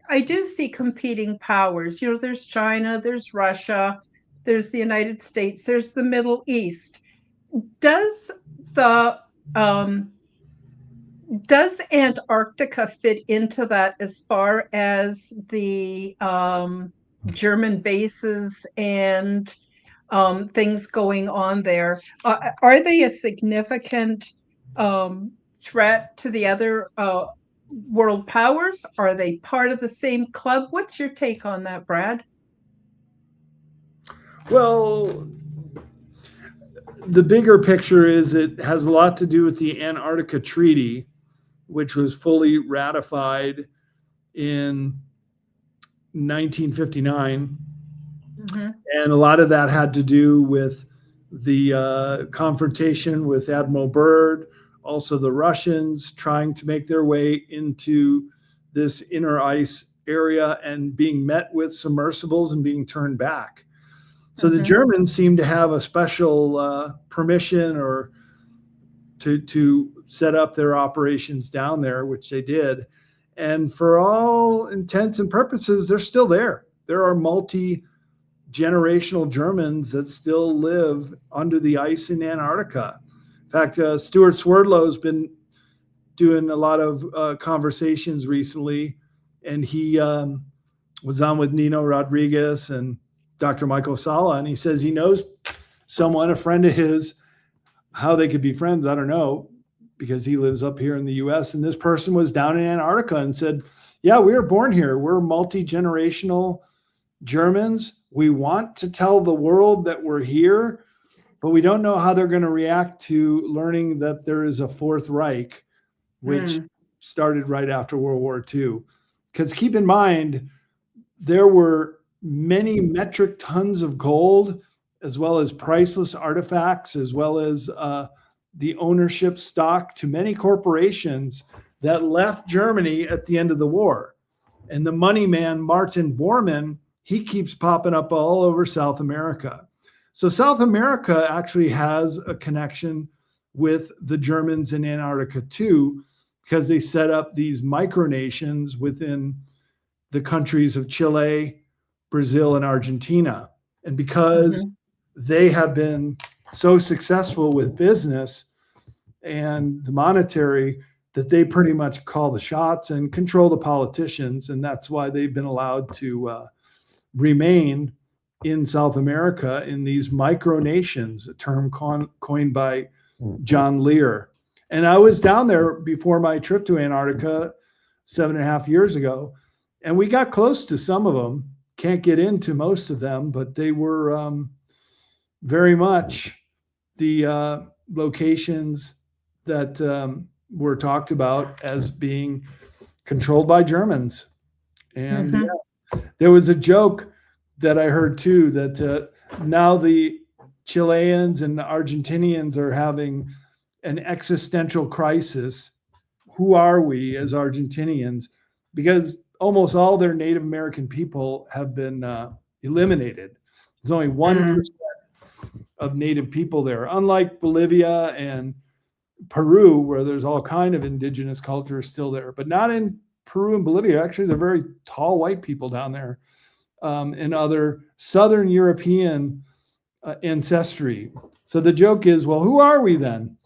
I do see competing powers. There's China, there's Russia, there's the United States, there's the Middle East. Does the does Antarctica fit into that as far as the German bases and things going on there? Are they a significant threat to the other world powers? Are they part of the same club? What's your take on that, Brad? Well, the bigger picture is it has a lot to do with the Antarctica Treaty, which was fully ratified in 1959. Mm-hmm. And a lot of that had to do with the confrontation with Admiral Byrd, also the Russians trying to make their way into this inner ice area and being met with submersibles and being turned back. So the Germans seem to have a special permission or to set up their operations down there, which they did. And for all intents and purposes, they're still there. There are multi-generational Germans that still live under the ice in Antarctica. In fact, Stuart Swerdlow's been doing a lot of conversations recently, and he was on with Nino Rodriguez and Dr. Michael Sala, and he says he knows someone, a friend of his, how they could be friends, I don't know, because he lives up here in the US. And this person was down in Antarctica and said, yeah, we were born here. We're multi-generational Germans. We want to tell the world that we're here, but we don't know how they're going to react to learning that there is a Fourth Reich, which started right after World War II. Because keep in mind, there were many metric tons of gold, as well as priceless artifacts, as well as the ownership stock to many corporations that left Germany at the end of the war. And the money man, Martin Bormann, he keeps popping up all over South America. So South America actually has a connection with the Germans in Antarctica too, because they set up these micronations within the countries of Chile, Brazil, and Argentina. And because they have been so successful with business and the monetary, that they pretty much call the shots and control the politicians. And that's why they've been allowed to remain in South America in these micronations, a term coined by John Lear. And I was down there before my trip to Antarctica 7.5 years ago, and we got close to some of them. Can't get into most of them, but they were very much the locations that were talked about as being controlled by Germans. And there was a joke that I heard too, that now the Chileans and the Argentinians are having an existential crisis. Who are we as Argentinians? Because almost all their Native American people have been eliminated. There's only 1% of Native people there, unlike Bolivia and Peru, where there's all kind of indigenous culture still there, but not in Peru and Bolivia. Actually, they're very tall white people down there. and other Southern European ancestry. So the joke is, well, who are we then?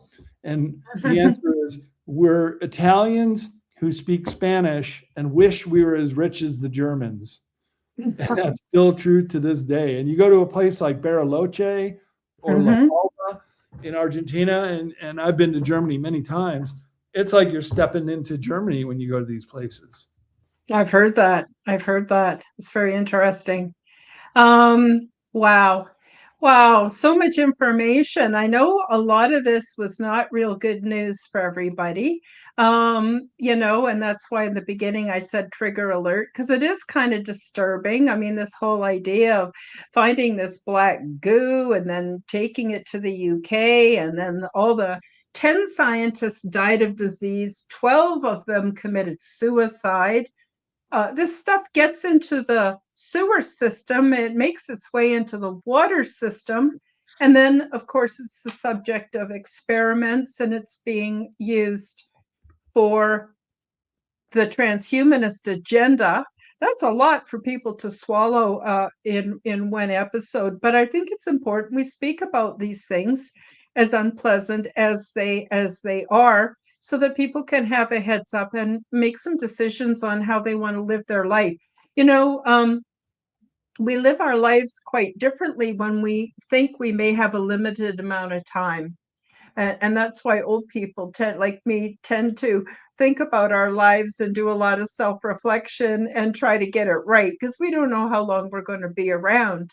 And the answer is, we're Italians who speak Spanish and wish we were as rich as the Germans. And that's still true to this day. And you go to a place like Bariloche or La Mhm. Palma in Argentina, and I've been to Germany many times. It's like you're stepping into Germany when you go to these places. I've heard that. I've heard that. It's very interesting. Wow. Wow, so much information. I know a lot of this was not real good news for everybody. And that's why in the beginning I said trigger alert, because it is kind of disturbing. I mean, this whole idea of finding this black goo and then taking it to the UK, and then all the 10 scientists died of disease, 12 of them committed suicide. This stuff gets into the sewer system, it makes its way into the water system. And then, of course, it's the subject of experiments, and it's being used for the transhumanist agenda. That's a lot for people to swallow in one episode. But I think it's important we speak about these things, as unpleasant as they are, so that people can have a heads up and make some decisions on how they want to live their life. You know, we live our lives quite differently when we think we may have a limited amount of time. And that's why old people like me, tend to think about our lives and do a lot of self-reflection and try to get it right, because we don't know how long we're going to be around.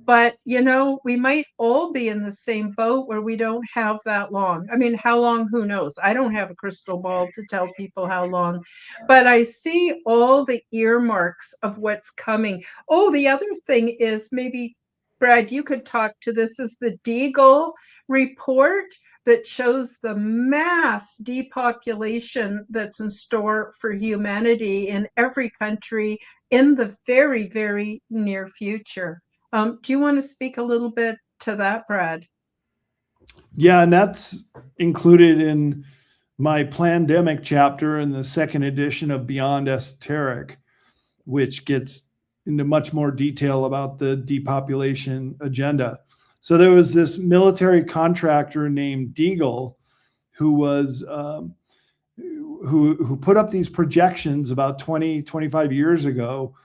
But, we might all be in the same boat where we don't have that long. I mean, how long? Who knows? I don't have a crystal ball to tell people how long, but I see all the earmarks of what's coming. Oh, the other thing is, maybe, Brad, you could talk to this, is the Deagle report that shows the mass depopulation that's in store for humanity in every country in the very, very near future. Do you want to speak a little bit to that, Brad? Yeah, and that's included in my pandemic chapter in the second edition of Beyond Esoteric, which gets into much more detail about the depopulation agenda. So there was this military contractor named Deagle who was who put up these projections about 20-25 years ago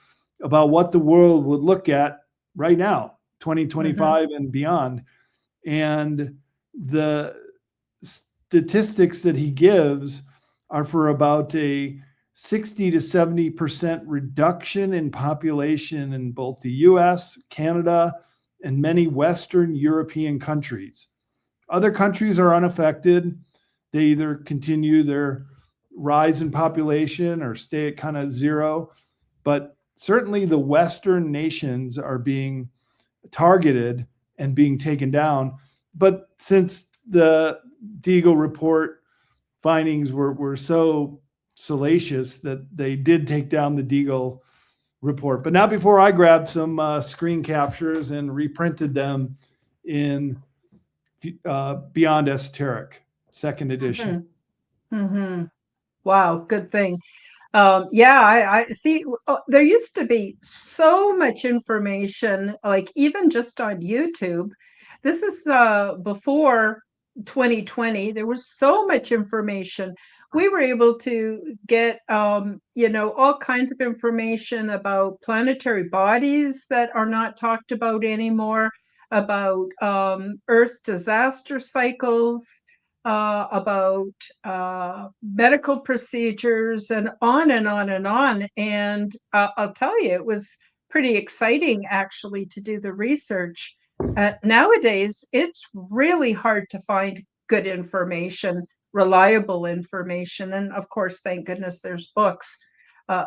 about what the world would look at right now, 2025 and beyond. And the statistics that he gives are for about a 60 to 70% reduction in population in both the US, Canada, and many Western European countries. Other countries are unaffected. They either continue their rise in population or stay at kind of zero. But certainly the Western nations are being targeted and being taken down. But since the Deagle report findings were so salacious that they did take down the Deagle report. But not before I grabbed some screen captures and reprinted them in Beyond Esoteric, second edition. Mm-hmm. Wow, good thing. Yeah, I see. There used to be so much information, like even just on YouTube. This is before 2020. There was so much information. We were able to get, all kinds of information about planetary bodies that are not talked about anymore, about Earth disaster cycles, about medical procedures, and on and on and on. And I'll tell you, it was pretty exciting actually to do the research. Nowadays, it's really hard to find good information, reliable information. And of course, thank goodness there's books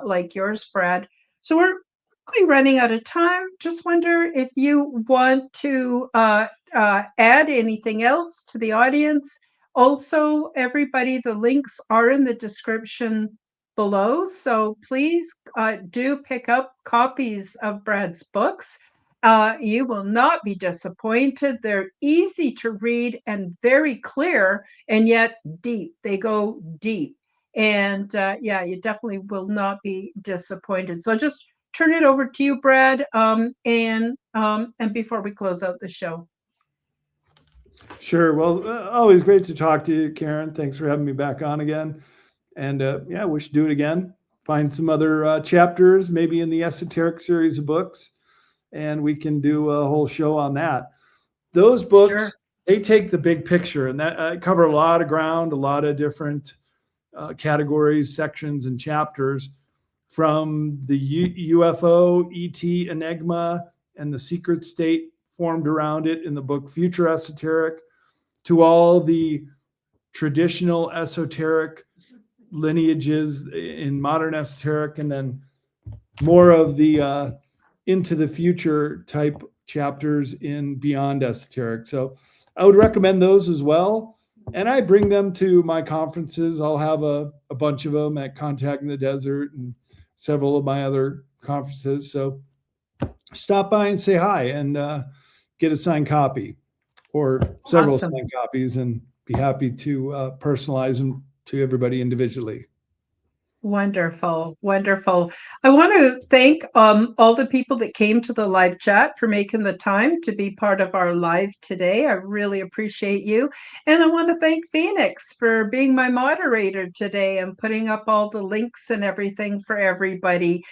like yours, Brad. So we're quickly running out of time. Just wonder if you want to add anything else to the audience. Also, everybody, the links are in the description below. So please do pick up copies of Brad's books. You will not be disappointed. They're easy to read and very clear, and yet deep. They go deep. And yeah, you definitely will not be disappointed. So just turn it over to you, Brad, and before we close out the show. Sure. Well, always great to talk to you, Karen. Thanks for having me back on again. And yeah, we should do it again. Find some other chapters, maybe in the esoteric series of books, and we can do a whole show on that. Those books, Sure. they take the big picture, and that cover a lot of ground, a lot of different categories, sections, and chapters, from the UFO, ET enigma, and the secret state formed around it in the book Future Esoteric, to all the traditional esoteric lineages in modern esoteric, and then more of the into the future type chapters in beyond esoteric. So I would recommend those as well. And I bring them to my conferences. I'll have a bunch of them at Contact in the Desert and several of my other conferences. So stop by and say hi, and get a signed copy or several signed copies, and be happy to personalize them to everybody individually. Wonderful. Wonderful. I want to thank all the people that came to the live chat for making the time to be part of our live today. I really appreciate you. And I want to thank Phoenix for being my moderator today and putting up all the links and everything for everybody.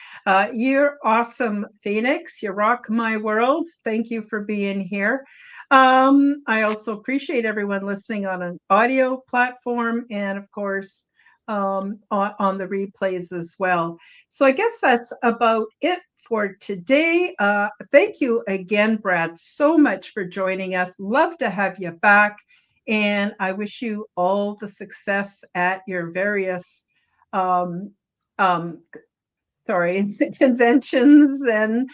You're awesome, Phoenix. You rock my world. Thank you for being here. I also appreciate everyone listening on an audio platform, and of course, on the replays as well. So I guess that's about it for today. Thank you again, Brad, so much for joining us. Love to have you back. And I wish you all the success at your various conventions and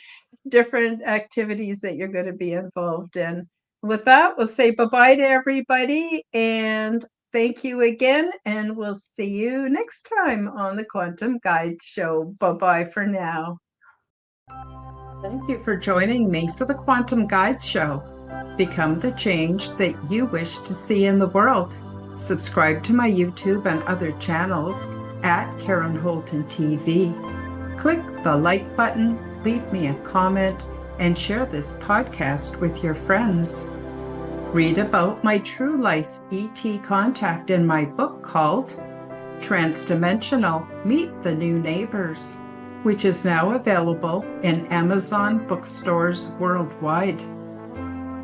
different activities that you're going to be involved in. With that, we'll say bye-bye to everybody, and thank you again, and we'll see you next time on the Quantum Guide Show. Bye-bye for now. Thank you for joining me for the Quantum Guide Show. Become the change that you wish to see in the world. Subscribe to my YouTube and other channels at Karen Holton TV. Click the like button, leave me a comment, and share this podcast with your friends. Read about my true life ET contact in my book called Transdimensional: Meet the New Neighbors, which is now available in Amazon bookstores worldwide.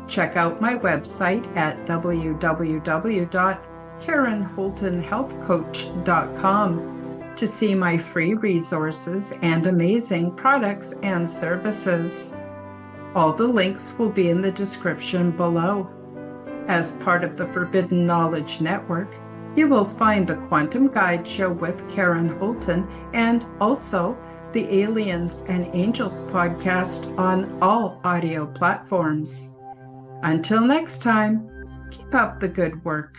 Check out my website at www.KarenHoltonHealthCoach.com to see my free resources and amazing products and services. All the links will be in the description below. As part of the Forbidden Knowledge Network, you will find the Quantum Guide Show with Karen Holton, and also the Aliens and Angels podcast on all audio platforms. Until next time, keep up the good work.